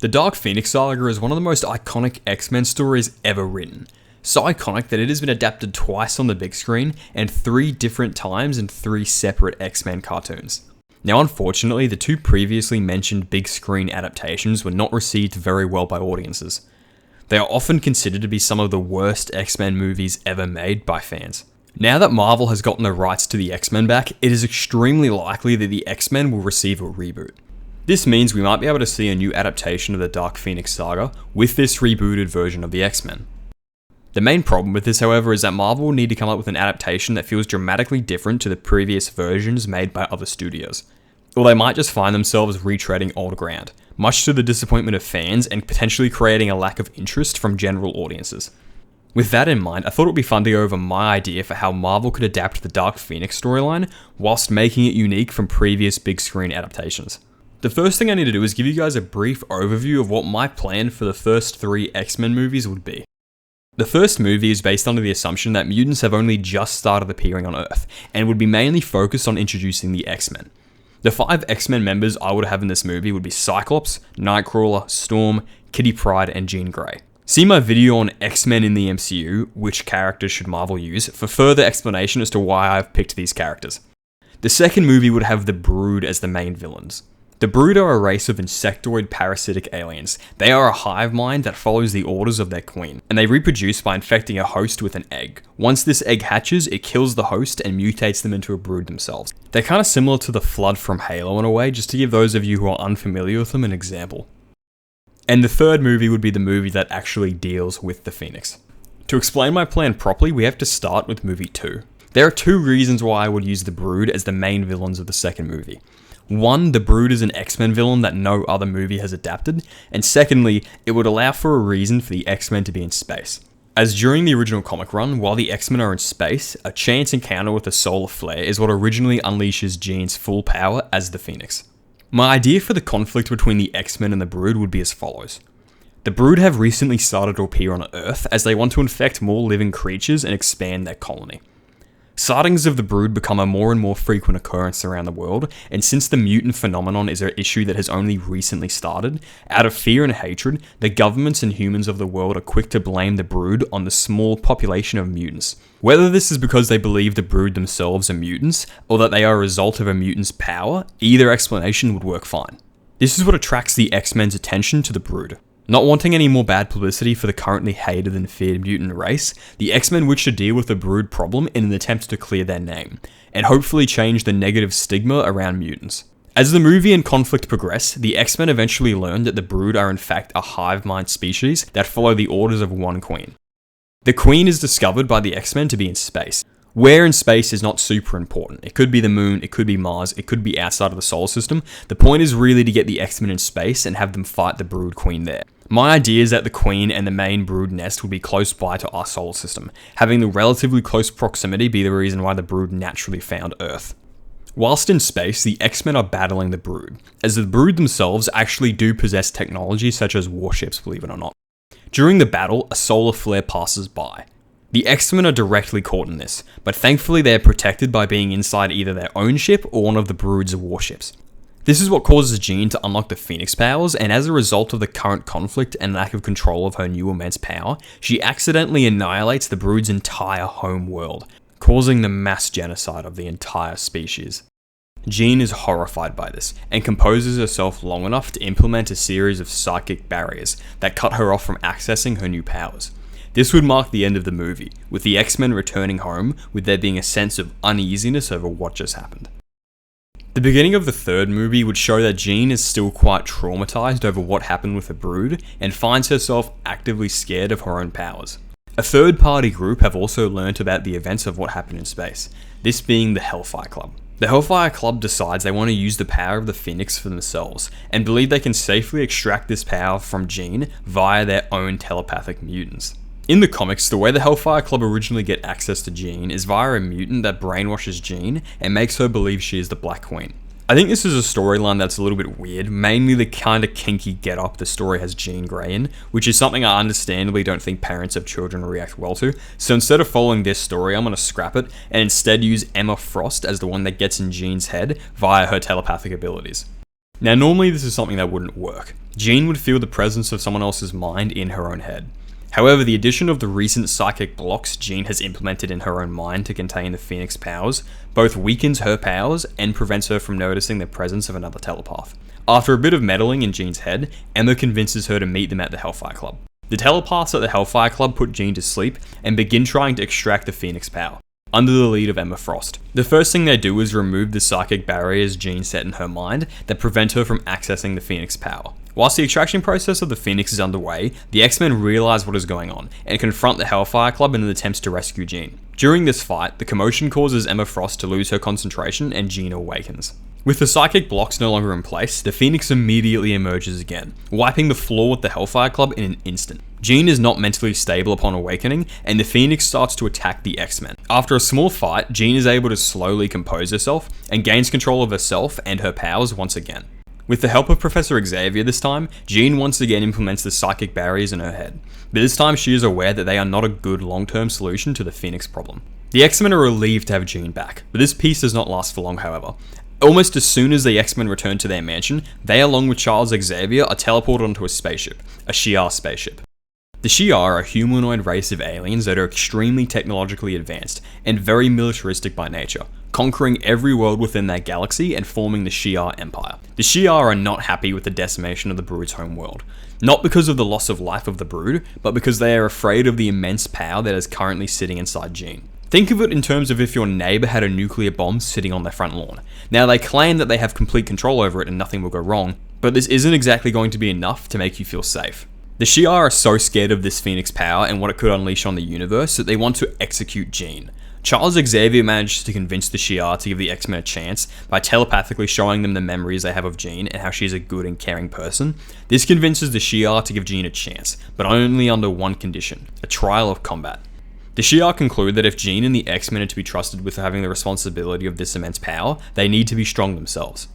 The Dark Pheonix Saga is one of the most iconic X-Men stories ever written. So iconic that it has been adapted twice on the big screen and 3 different times in 3 separate X-Men cartoons. Now unfortunately, the 2 previously mentioned big screen adaptations were not received very well by audiences. They are often considered to be some of the worst X-Men movies ever made by fans. Now that Marvel has gotten the rights to the X-Men back, it is extremely likely that the X-Men will receive a reboot. This means we might be able to see a new adaptation of the Dark Pheonix Saga with this rebooted version of the X-Men. The main problem with this, however, is that Marvel will need to come up with an adaptation that feels dramatically different to the previous versions made by other studios. Or they might just find themselves retreading old ground, much to the disappointment of fans and potentially creating a lack of interest from general audiences. With that in mind, I thought it would be fun to go over my idea for how Marvel could adapt the Dark Pheonix storyline whilst making it unique from previous big screen adaptations. The first thing I need to do is give you guys a brief overview of what my plan for the first 3 X-Men movies would be. The first movie is based under the assumption that mutants have only just started appearing on Earth, and would be mainly focused on introducing the X-Men. The 5 X-Men members I would have in this movie would be Cyclops, Nightcrawler, Storm, Kitty Pryde, and Jean Grey. See my video on X-Men in the MCU, which characters should Marvel use, for further explanation as to why I've picked these characters. The second movie would have the Brood as the main villains. The Brood are a race of insectoid parasitic aliens. They are a hive mind that follows the orders of their queen, and they reproduce by infecting a host with an egg. Once this egg hatches, it kills the host and mutates them into a brood themselves. They're kind of similar to the Flood from Halo in a way, just to give those of you who are unfamiliar with them an example. And the third movie would be the movie that actually deals with the Phoenix. To explain my plan properly, we have to start with movie 2. There are 2 reasons why I would use the Brood as the main villains of the second movie. 1, the Brood is an X-Men villain that no other movie has adapted, and secondly, it would allow for a reason for the X-Men to be in space. As during the original comic run, while the X-Men are in space, a chance encounter with a solar flare is what originally unleashes Jean's full power as the Phoenix. My idea for the conflict between the X-Men and the Brood would be as follows. The Brood have recently started to appear on Earth as they want to infect more living creatures and expand their colony. Sightings of the Brood become a more and more frequent occurrence around the world, and since the mutant phenomenon is an issue that has only recently started, out of fear and hatred, the governments and humans of the world are quick to blame the Brood on the small population of mutants. Whether this is because they believe the Brood themselves are mutants, or that they are a result of a mutant's power, either explanation would work fine. This is what attracts the X-Men's attention to the Brood. Not wanting any more bad publicity for the currently hated and feared mutant race, the X-Men wish to deal with the Brood problem in an attempt to clear their name, and hopefully change the negative stigma around mutants. As the movie and conflict progress, the X-Men eventually learn that the Brood are in fact a hive mind species that follow the orders of one queen. The queen is discovered by the X-Men to be in space. Where in space is not super important. It could be the moon, it could be Mars, it could be outside of the solar system. The point is really to get the X-Men in space and have them fight the Brood Queen there. My idea is that the Queen and the main Brood nest would be close by to our solar system, having the relatively close proximity be the reason why the Brood naturally found Earth. Whilst in space, the X-Men are battling the Brood, as the Brood themselves actually do possess technology such as warships, believe it or not. During the battle, a solar flare passes by. The X-Men are directly caught in this, but thankfully they are protected by being inside either their own ship or one of the Brood's warships. This is what causes Jean to unlock the Phoenix powers, and as a result of the current conflict and lack of control of her new immense power, she accidentally annihilates the Brood's entire home world, causing the mass genocide of the entire species. Jean is horrified by this, and composes herself long enough to implement a series of psychic barriers that cut her off from accessing her new powers. This would mark the end of the movie, with the X-Men returning home, with there being a sense of uneasiness over what just happened. The beginning of the third movie would show that Jean is still quite traumatized over what happened with the Brood, and finds herself actively scared of her own powers. A third-party group have also learnt about the events of what happened in space, this being the Hellfire Club. The Hellfire Club decides they want to use the power of the Phoenix for themselves, and believe they can safely extract this power from Jean via their own telepathic mutants. In the comics, the way the Hellfire Club originally get access to Jean is via a mutant that brainwashes Jean and makes her believe she is the Black Queen. I think this is a storyline that's a little bit weird, mainly the kind of kinky get-up the story has Jean Grey in, which is something I understandably don't think parents of children react well to, so instead of following this story, I'm going to scrap it, and instead use Emma Frost as the one that gets in Jean's head via her telepathic abilities. Now normally this is something that wouldn't work. Jean would feel the presence of someone else's mind in her own head. However, the addition of the recent psychic blocks Jean has implemented in her own mind to contain the Phoenix powers both weakens her powers and prevents her from noticing the presence of another telepath. After a bit of meddling in Jean's head, Emma convinces her to meet them at the Hellfire Club. The telepaths at the Hellfire Club put Jean to sleep and begin trying to extract the Phoenix power, under the lead of Emma Frost. The first thing they do is remove the psychic barriers Jean set in her mind that prevent her from accessing the Phoenix power. Whilst the extraction process of the Phoenix is underway, the X-Men realize what is going on and confront the Hellfire Club in an attempt to rescue Jean. During this fight, the commotion causes Emma Frost to lose her concentration and Jean awakens. With the psychic blocks no longer in place, the Phoenix immediately emerges again, wiping the floor with the Hellfire Club in an instant. Jean is not mentally stable upon awakening, and the Phoenix starts to attack the X-Men. After a small fight, Jean is able to slowly compose herself and gains control of herself and her powers once again. With the help of Professor Xavier this time, Jean once again implements the psychic barriers in her head, but this time she is aware that they are not a good long-term solution to the Phoenix problem. The X-Men are relieved to have Jean back, but this peace does not last for long, however. Almost as soon as the X-Men return to their mansion, they along with Charles Xavier are teleported onto a spaceship, a Shi'ar spaceship. The Shi'ar are a humanoid race of aliens that are extremely technologically advanced and very militaristic by nature, conquering every world within their galaxy and forming the Shi'ar Empire. The Shi'ar are not happy with the decimation of the Brood's home world, not because of the loss of life of the Brood, but because they are afraid of the immense power that is currently sitting inside Jean. Think of it in terms of if your neighbour had a nuclear bomb sitting on their front lawn. Now they claim that they have complete control over it and nothing will go wrong, but this isn't exactly going to be enough to make you feel safe. The Shi'ar are so scared of this Phoenix power and what it could unleash on the universe that they want to execute Jean. Charles Xavier manages to convince the Shi'ar to give the X-Men a chance by telepathically showing them the memories they have of Jean and how she is a good and caring person. This convinces the Shi'ar to give Jean a chance, but only under one condition: a trial of combat. The Shi'ar conclude that if Jean and the X-Men are to be trusted with having the responsibility of this immense power, they need to be strong themselves.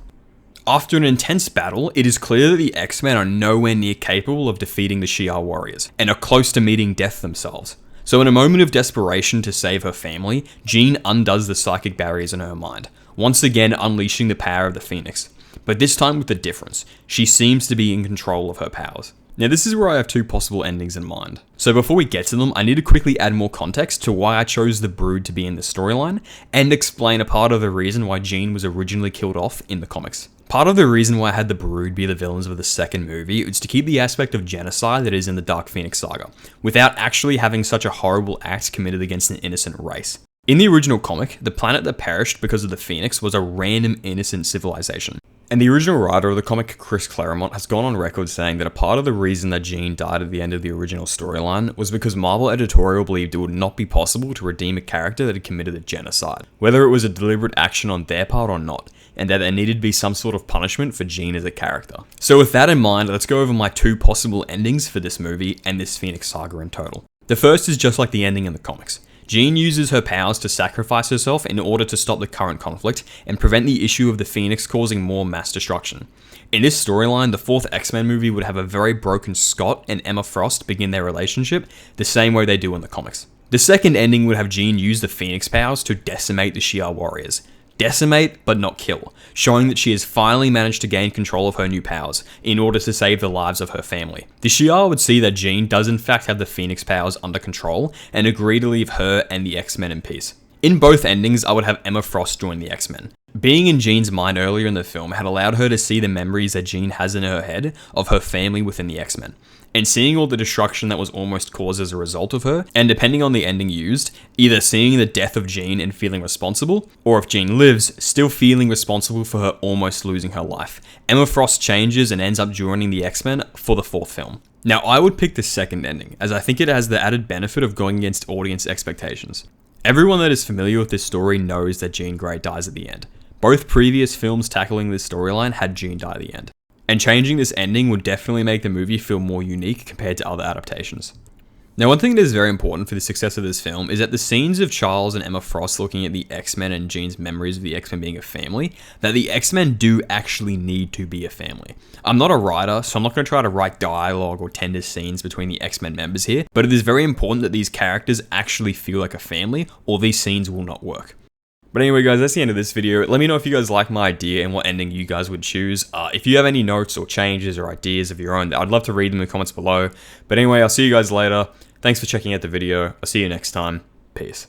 After an intense battle, it is clear that the X-Men are nowhere near capable of defeating the Shi'ar warriors, and are close to meeting death themselves. So in a moment of desperation to save her family, Jean undoes the psychic barriers in her mind, once again unleashing the power of the Phoenix. But this time with a difference: she seems to be in control of her powers. Now this is where I have two possible endings in mind. So before we get to them, I need to quickly add more context to why I chose the Brood to be in the storyline, and explain a part of the reason why Jean was originally killed off in the comics. Part of the reason why I had the Brood be the villains of the second movie is to keep the aspect of genocide that is in the Dark Pheonix Saga, without actually having such a horrible act committed against an innocent race. In the original comic, the planet that perished because of the Phoenix was a random innocent civilization. And the original writer of the comic, Chris Claremont, has gone on record saying that a part of the reason that Jean died at the end of the original storyline was because Marvel editorial believed it would not be possible to redeem a character that had committed a genocide, whether it was a deliberate action on their part or not, and that there needed to be some sort of punishment for Jean as a character. So with that in mind, let's go over my two possible endings for this movie and this Phoenix Saga in total. The first is just like the ending in the comics. Jean uses her powers to sacrifice herself in order to stop the current conflict and prevent the issue of the Phoenix causing more mass destruction. In this storyline, the fourth X-Men movie would have a very broken Scott and Emma Frost begin their relationship the same way they do in the comics. The second ending would have Jean use the Phoenix powers to decimate the Shi'ar warriors. Decimate, but not kill, showing that she has finally managed to gain control of her new powers in order to save the lives of her family. The Shi'ar would see that Jean does in fact have the Phoenix powers under control and agree to leave her and the X-Men in peace. In both endings, I would have Emma Frost join the X-Men. Being in Jean's mind earlier in the film had allowed her to see the memories that Jean has in her head of her family within the X-Men. And seeing all the destruction that was almost caused as a result of her, and depending on the ending used, either seeing the death of Jean and feeling responsible, or if Jean lives, still feeling responsible for her almost losing her life. Emma Frost changes and ends up joining the X-Men for the fourth film. Now I would pick the second ending, as I think it has the added benefit of going against audience expectations. Everyone that is familiar with this story knows that Jean Grey dies at the end. Both previous films tackling this storyline had Jean die at the end. And changing this ending would definitely make the movie feel more unique compared to other adaptations. Now, one thing that is very important for the success of this film is that the scenes of Charles and Emma Frost looking at the X-Men and Jean's memories of the X-Men being a family, that the X-Men do actually need to be a family. I'm not a writer, so I'm not going to try to write dialogue or tender scenes between the X-Men members here, but it is very important that these characters actually feel like a family, or these scenes will not work. But anyway, guys, that's the end of this video. Let me know if you guys like my idea and what ending you guys would choose. If you have any notes or changes or ideas of your own, I'd love to read them in the comments below. But anyway, I'll see you guys later. Thanks for checking out the video. I'll see you next time. Peace.